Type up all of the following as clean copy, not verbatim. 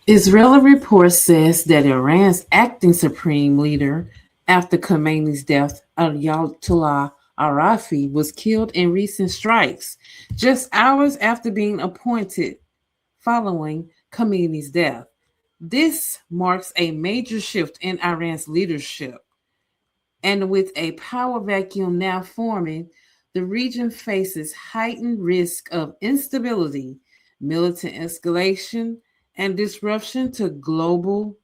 Israeli report says that Iran's acting supreme leader after Khamenei's death, Ayatollah Arafi, was killed in recent strikes, just hours after being appointed following Khamenei's death. This marks a major shift in Iran's leadership. And with a power vacuum now forming, the region faces heightened risk of instability, militant escalation, and disruption to global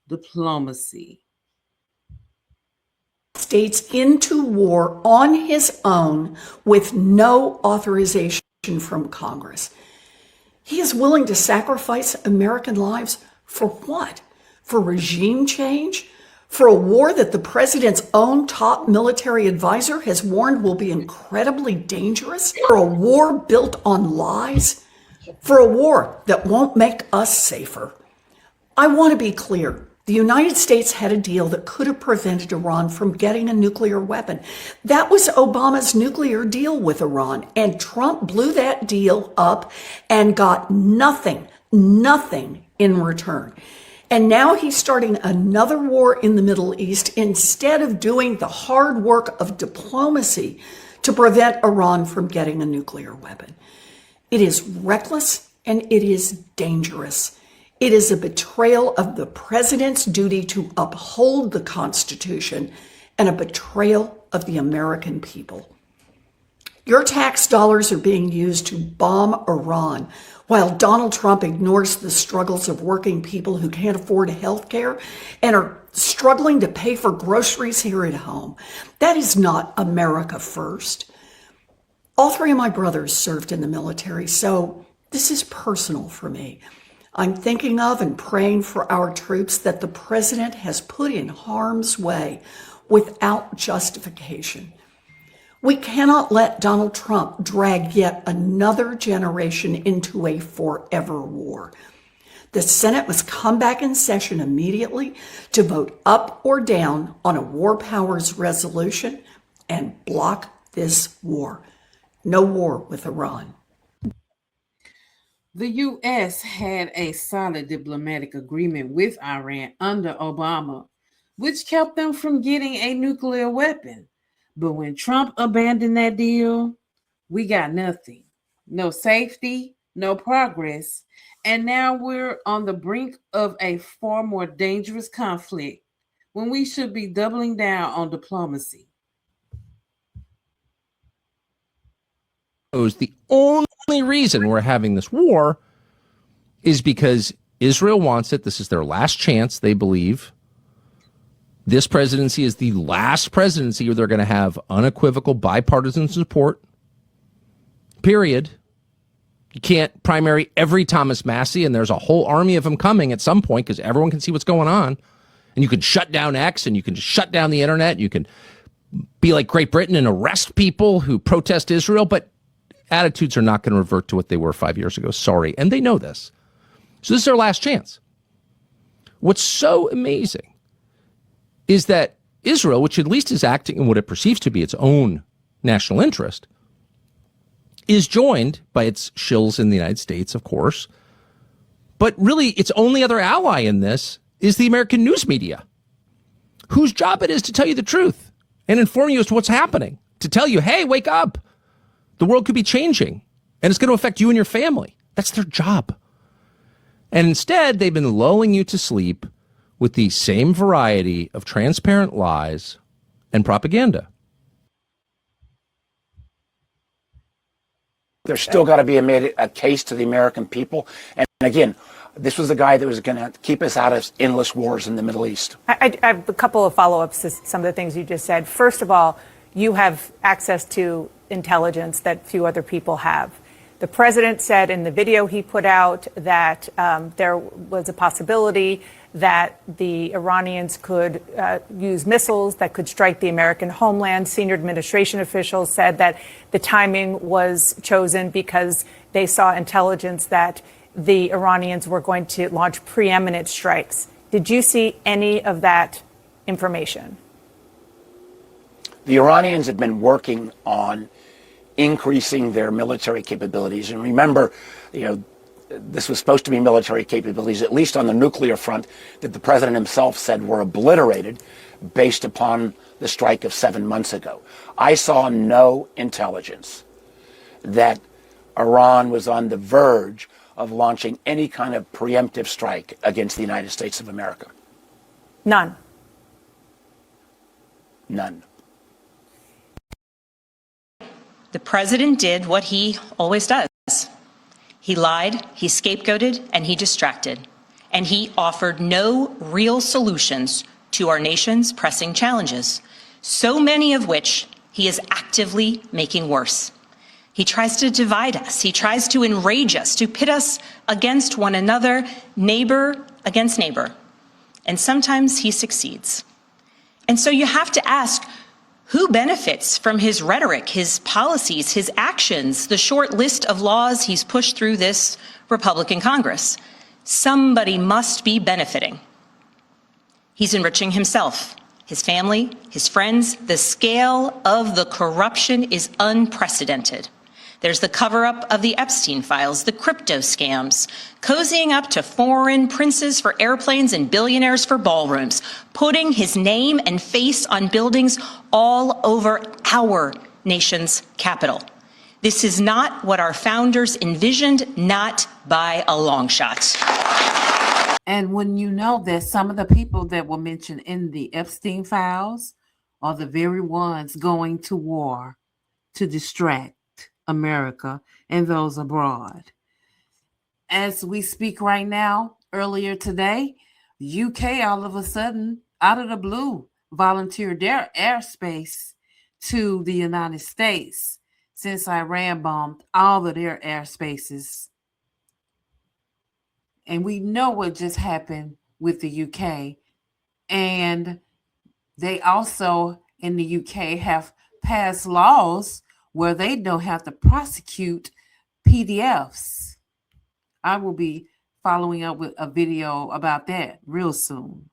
diplomacy. States into war on his own with no authorization from Congress. He is willing to sacrifice American lives for what? For regime change? For a war that the president's own top military advisor has warned will be incredibly dangerous? For a war built on lies? For a war that won't make us safer? I want to be clear. The United States had a deal that could have prevented Iran from getting a nuclear weapon. That was Obama's nuclear deal with Iran, and Trump blew that deal up and got nothing in return. And now he's starting another war in the Middle East instead of doing the hard work of diplomacy to prevent Iran from getting a nuclear weapon. It is reckless and it is dangerous. It is a betrayal of the president's duty to uphold the Constitution and a betrayal of the American people. Your tax dollars are being used to bomb Iran while Donald Trump ignores the struggles of working people who can't afford health care and are struggling to pay for groceries here at home. That is not America first. All three of my brothers served in the military, so this is personal for me. I'm thinking of and praying for our troops that the president has put in harm's way without justification. We cannot let Donald Trump drag yet another generation into a forever war. The Senate must come back in session immediately to vote up or down on a war powers resolution and block this war. No war with Iran. The U.S. had a solid diplomatic agreement with Iran under Obama, which kept them from getting a nuclear weapon. But when Trump abandoned that deal, we got nothing. No safety, no progress, and now we're on the brink of a far more dangerous conflict when we should be doubling down on diplomacy. The only reason we're having this war is because Israel wants it. This is their last chance, they believe. This presidency is the last presidency where they're going to have unequivocal bipartisan support. Period. You can't primary every Thomas Massey, and there's a whole army of them coming at some point because everyone can see what's going on. And you can shut down X, and you can shut down the internet. You can be like Great Britain and arrest people who protest Israel, but attitudes are not going to revert to what they were 5 years ago. Sorry. And they know this. So this is their last chance. What's so amazing is that Israel, which at least is acting in what it perceives to be its own national interest, is joined by its shills in the United States, of course. But really, its only other ally in this is the American news media, whose job it is to tell you the truth and inform you as to what's happening, to tell you, hey, wake up. The world could be changing, and it's going to affect you and your family. That's their job. And instead, they've been lulling you to sleep with the same variety of transparent lies and propaganda. There's still got to be a case to the American people. And again, this was the guy that was going to keep us out of endless wars in the Middle East. I have a couple of follow-ups to some of the things you just said. First of all, you have access to intelligence that few other people have. The president said in the video he put out that there was a possibility that the Iranians could use missiles that could strike the American homeland. Senior administration officials said that the timing was chosen because they saw intelligence that the Iranians were going to launch preeminent strikes. Did you see any of that information? The Iranians have been working on increasing their military capabilities. And remember, this was supposed to be military capabilities, at least on the nuclear front, that the president himself said were obliterated based upon the strike of 7 months ago. I saw no intelligence that Iran was on the verge of launching any kind of preemptive strike against the United States of America. None. None. The president did what he always does. He lied, he scapegoated, and he distracted. And he offered no real solutions to our nation's pressing challenges, so many of which he is actively making worse. He tries to divide us. He tries to enrage us, to pit us against one another, neighbor against neighbor. And sometimes he succeeds. And so you have to ask, who benefits from his rhetoric, his policies, his actions, the short list of laws he's pushed through this Republican Congress? Somebody must be benefiting. He's enriching himself, his family, his friends. The scale of the corruption is unprecedented. There's the cover-up of the Epstein files, the crypto scams, cozying up to foreign princes for airplanes and billionaires for ballrooms, putting his name and face on buildings all over our nation's capital. This is not what our founders envisioned, not by a long shot. And when you know that some of the people that were mentioned in the Epstein files are the very ones going to war to distract America and those abroad. As we speak right now, earlier today, UK all of a sudden, out of the blue, volunteered their airspace to the United States since Iran bombed all of their airspaces. And we know what just happened with the UK. And they also, in the UK, have passed laws where they don't have to prosecute PDFs. I will be following up with a video about that real soon.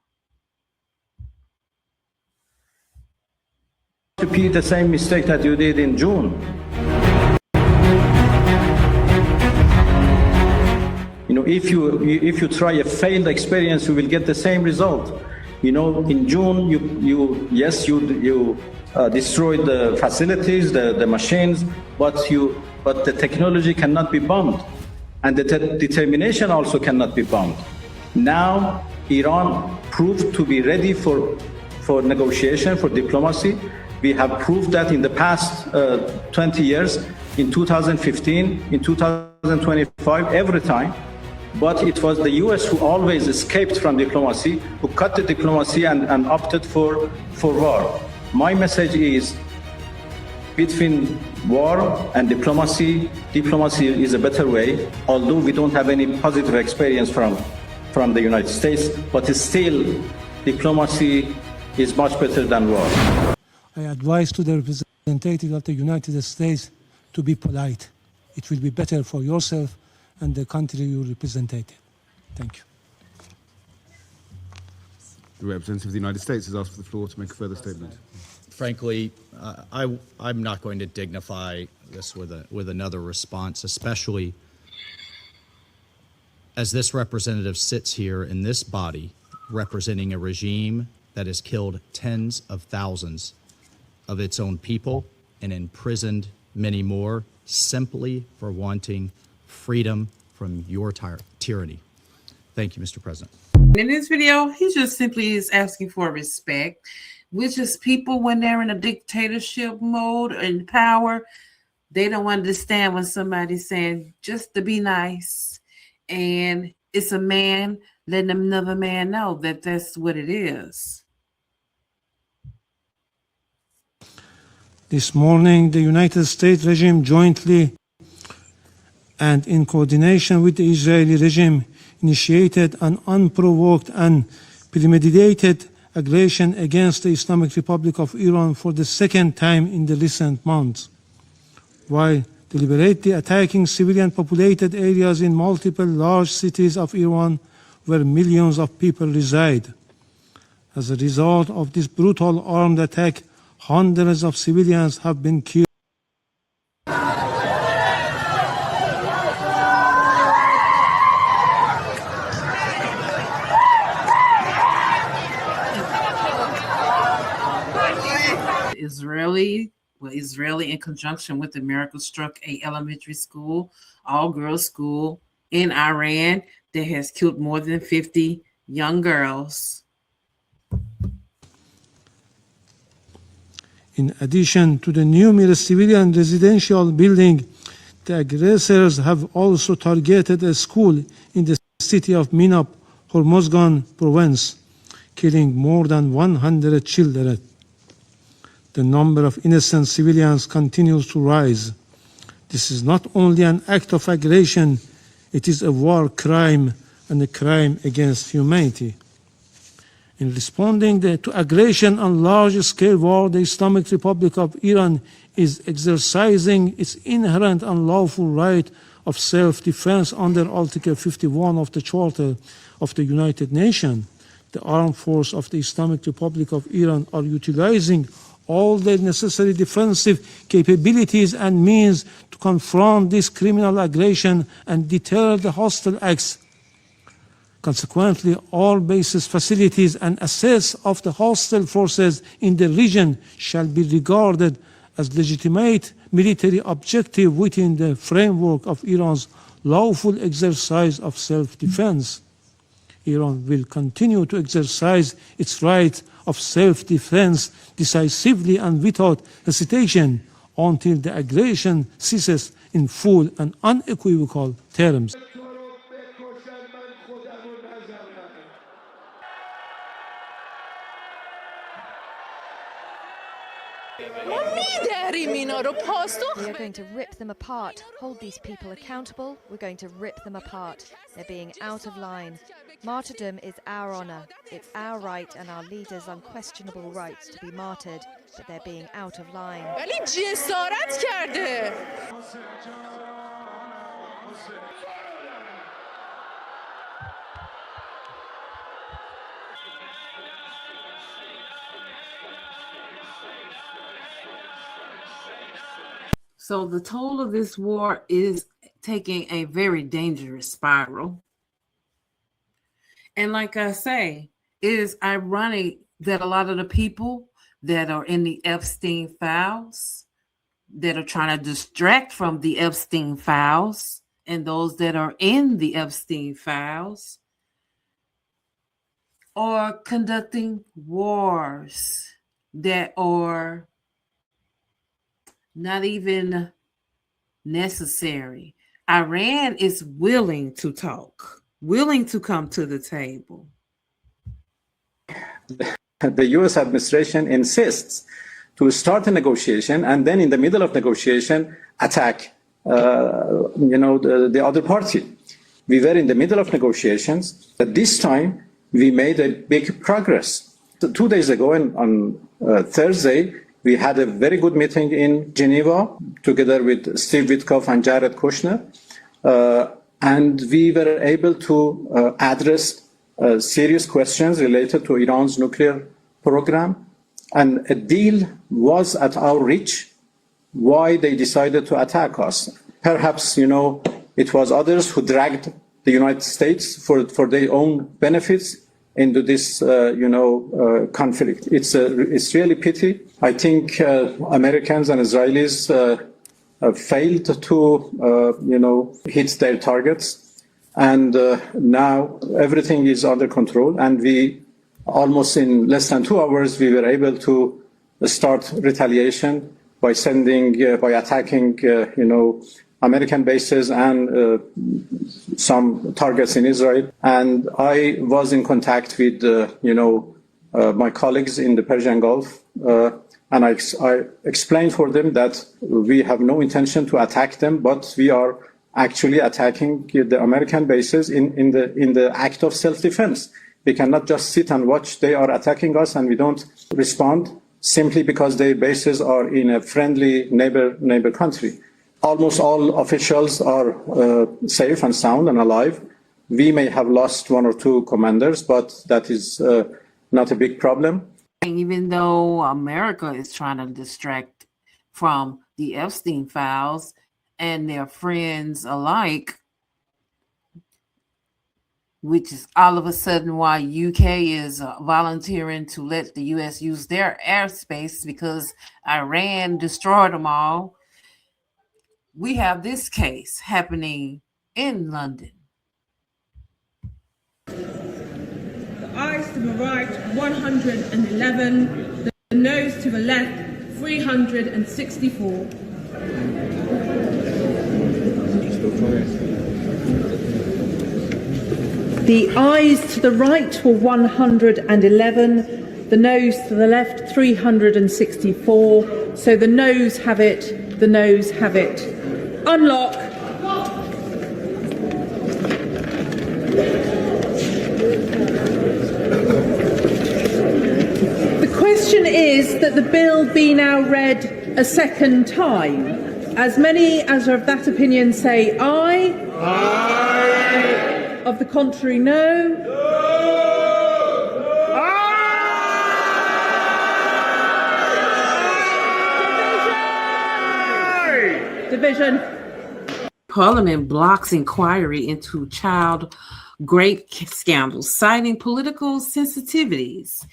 Repeat the same mistake that you did in June. If you try a failed experience, you will get the same result. In June, you destroyed the facilities, the machines, but the technology cannot be bombed, and the determination also cannot be bombed. Now, Iran proved to be ready for negotiation, for diplomacy. We have proved that in the past 20 years, in 2015, in 2025, every time. But it was the US who always escaped from diplomacy, who cut the diplomacy and opted for war. My message is, between war and diplomacy is a better way, although we don't have any positive experience from the United States, but still, diplomacy is much better than war. I advise to the representative of the United States to be polite. It will be better for yourself and the country you represented. Thank you. The representative of the United States has asked for the floor to make a further statement. Frankly, I'm not going to dignify this with another response, especially as this representative sits here in this body representing a regime that has killed tens of thousands of its own people and imprisoned many more simply for wanting freedom from your tyranny. Thank you, Mr. President. In this video, he just simply is asking for respect, which is people when they're in a dictatorship mode and power, they don't understand when somebody's saying just to be nice. And it's a man letting another man know that that's what it is. This morning, the United States regime jointly and in coordination with the Israeli regime, initiated an unprovoked and premeditated aggression against the Islamic Republic of Iran for the second time in the recent months, while deliberately attacking civilian populated areas in multiple large cities of Iran where millions of people reside. As a result of this brutal armed attack, hundreds of civilians have been killed. Israeli in conjunction with America struck a elementary school, all-girls school in Iran that has killed more than 50 young girls. In addition to the numerous civilian residential buildings, the aggressors have also targeted a school in the city of Minab, Hormozgan province, killing more than 100 children. The number of innocent civilians continues to rise. This is not only an act of aggression, it is a war crime and a crime against humanity. In responding to aggression on large-scale war, the Islamic Republic of Iran is exercising its inherent and lawful right of self-defense under Article 51 of the Charter of the United Nations. The armed forces of the Islamic Republic of Iran are utilizing all the necessary defensive capabilities and means to confront this criminal aggression and deter the hostile acts. Consequently, all bases, facilities, and assets of the hostile forces in the region shall be regarded as legitimate military objective within the framework of Iran's lawful exercise of self-defense. Iran will continue to exercise its right of self-defense decisively and without hesitation until the aggression ceases in full and unequivocal terms. We are going to rip them apart, hold these people accountable. We're going to rip them apart. They're being out of line. Martyrdom is our honor. It's our right and our leaders' unquestionable rights to be martyred, but they're being out of line. So the toll of this war is taking a very dangerous spiral. And like I say, it is ironic that a lot of the people that are in the Epstein files, that are trying to distract from the Epstein files, and those that are in the Epstein files are conducting wars that are not even necessary. Iran is willing to talk, willing to come to the table. The U.S. administration insists to start a negotiation and then in the middle of negotiation attack the other party. We were in the middle of negotiations, but this time we made a big progress. 2 days ago on Thursday, we had a very good meeting in Geneva together with Steve Witkoff and Jared Kushner, and we were able to address serious questions related to Iran's nuclear program, and a deal was at our reach. Why they decided to attack us? Perhaps, it was others who dragged the United States for their own benefits into this, conflict. It's really pity. I think Americans and Israelis failed to, hit their targets, and now everything is under control. And we, almost in less than 2 hours, we were able to start retaliation by attacking, American bases and some targets in Israel. And I was in contact with, my colleagues in the Persian Gulf, and I explained for them that we have no intention to attack them, but we are actually attacking the American bases in the act of self-defense. We cannot just sit and watch. They are attacking us and we don't respond simply because their bases are in a friendly neighbor country. Almost all officials are safe and sound and alive. We may have lost one or two commanders, but that is not a big problem. Even though America is trying to distract from the Epstein files and their friends alike, which is all of a sudden why UK is volunteering to let the US use their airspace because Iran destroyed them all. We have this case happening in London. The eyes to the right, 111. The nose to the left, 364. The eyes to the right were 111, the nose to the left 364. So the nose have it, the nose have it. Unlock. The question is that the bill be now read a second time. As many as are of that opinion say aye. Aye. Of the contrary, no. No. Division. Parliament blocks inquiry into child rape scandals, citing political sensitivities.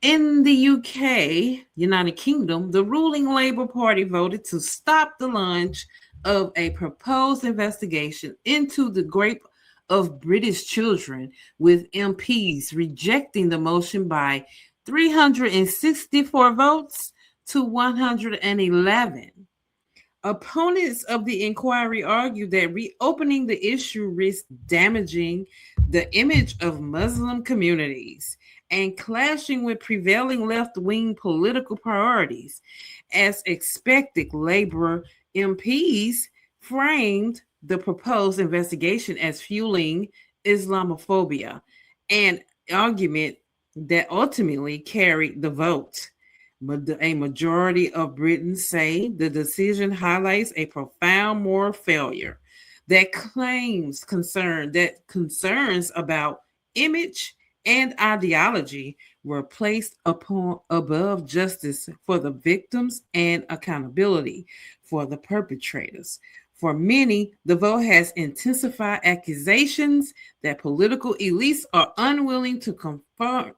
In the UK, United Kingdom, the ruling Labour Party voted to stop the launch of a proposed investigation into the rape of British children, with MPs rejecting the motion by 364 votes to 111. Opponents of the inquiry argue that reopening the issue risks damaging the image of Muslim communities and clashing with prevailing left-wing political priorities. As expected, Labour MPs framed the proposed investigation as fueling Islamophobia, an argument that ultimately carried the vote. A majority of Britons say the decision highlights a profound moral failure that concerns about image and ideology were placed above justice for the victims and accountability for the perpetrators. For many, the vote has intensified accusations that political elites are unwilling to confront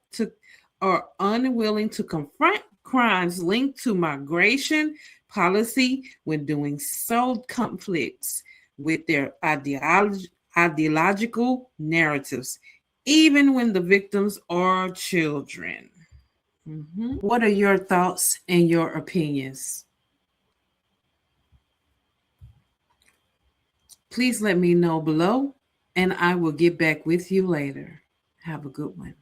crimes linked to migration policy when doing so conflicts with their ideological narratives, even when the victims are children. What are your thoughts and your opinions? Please let me know below, and I will get back with you later. Have a good one.